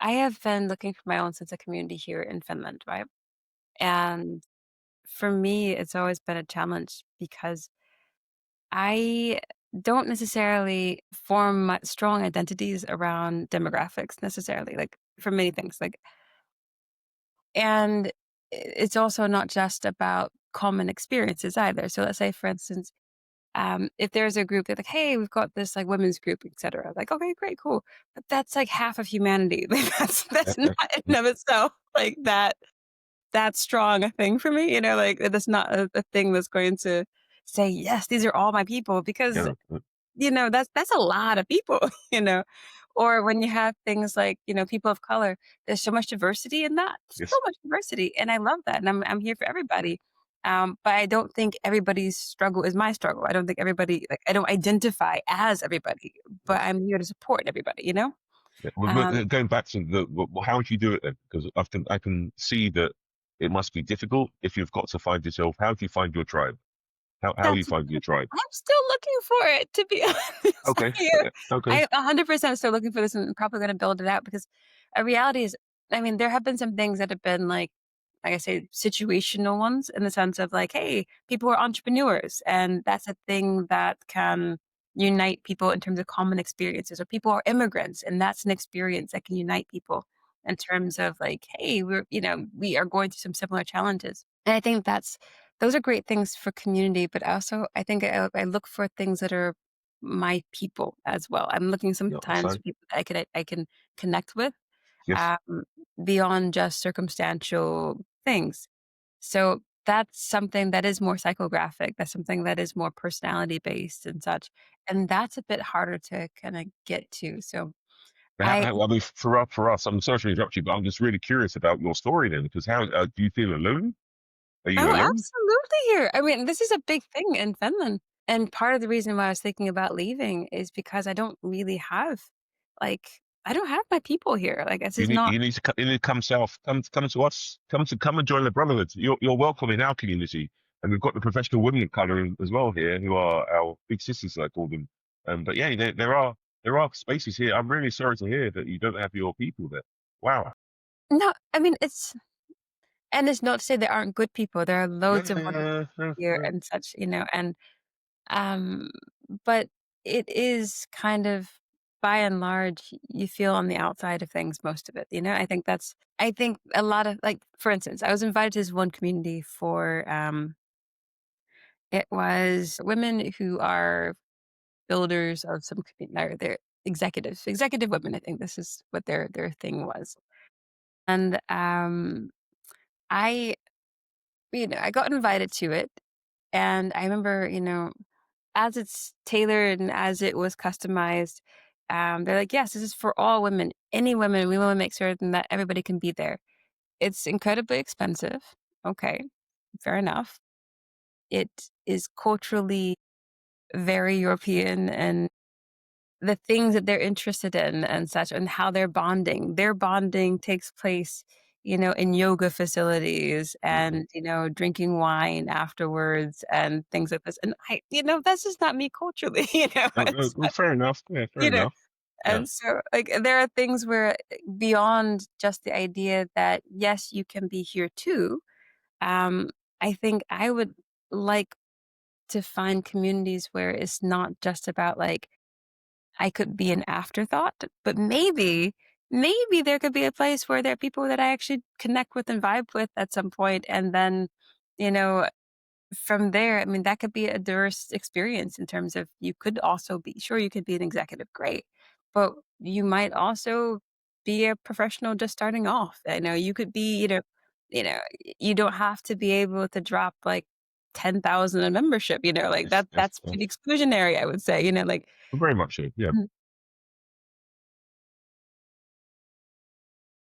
I have been looking for my own sense of community here in Finland, right? And for me, it's always been a challenge because I don't necessarily form strong identities around demographics necessarily, like for many things. And it's also not just about common experiences either. So let's say, for instance, if there's a group that's like, hey, we've got this like women's group, etc. Like, okay, great, cool. But that's like half of humanity. Like that's not in and of itself like that strong a thing for me. Like that's not a thing that's going to say, yes, these are all my people because Yeah, that's a lot of people, you know. Or when you have things like, people of color, there's so much diversity in that. So yes, much diversity. And I love that. And I'm here for everybody. But I don't think everybody's struggle is my struggle. I don't think everybody like I don't identify as everybody, but yes. I'm here to support everybody, you know? Yeah. Um, Going back to how would you do it then? Because I can see that it must be difficult if you've got to find yourself. How do you find your tribe? How do you that's find your tribe? I'm still looking for it, to be honest. Okay, Yeah. okay. I 100% still looking for this and probably gonna build it out because a reality is I mean, there have been some things that have been like I say, situational ones in the sense of like, hey, people are entrepreneurs, and that's a thing that can unite people in terms of common experiences, or people are immigrants, and that's an experience that can unite people in terms of like, hey, we are going through some similar challenges. And I think those are great things for community, but also I think I look for things that are my people as well. I'm looking Yeah, sometimes so for people that I can connect with yes, um, beyond just circumstantial things. So that's something that is more psychographic. That's something that is more personality based and such. And that's a bit harder to kind of get to. So I I mean, for us, I'm sorry to interrupt you, but I'm just really curious about your story then. Because how do you feel alone? Are you Oh, alone? absolutely here. I mean, this is a big thing in Finland. And part of the reason why I was thinking about leaving is because I don't have my people here. Like, this You is need not, you need to you need to come south. Come to us. Come and join the brotherhood. You're welcome in our community, and we've got the professional women of color as well here, who are our big sisters, I call them. But yeah, there are spaces here. I'm really sorry to hear that you don't have your people there. Wow. no, I mean, and it's not to say there aren't good people. There are Yeah, loads of wonderful yeah, yeah, here yeah. and such, um, but it is kind of by and large, you feel on the outside of things most of it. I think a lot of like, for instance, I was invited to this one community for it was women who are builders of some they're executive women. I think this is what their thing was. And I I got invited to it and I remember, as it's tailored and as it was customized, they're like, yes, this is for all women, any women. We want to make certain that everybody can be there. It's incredibly expensive. Okay, fair enough. It is culturally very European and the things that they're interested in and such and how they're bonding. Their bonding takes place, in yoga facilities Mhm. and, drinking wine afterwards and things like this. And that's just not me culturally, No, it's well, not, fair enough. Yeah, fair you know, enough. Yeah. and so like there are things where beyond just the idea that yes, you can be here too. Um, I think I would like to find communities where it's not just about like I could be an afterthought, but maybe there could be a place where there are people that I actually connect with and vibe with at some point, and then, you know, from there, I mean, that could be a diverse experience in terms of you could also be sure you could be an executive, great, but you might also be a professional just starting off. I know you could be, you don't have to be able to drop like 10,000 in membership, like Yes, yes, that's pretty yes. exclusionary, I would say, like Very much so. Yeah.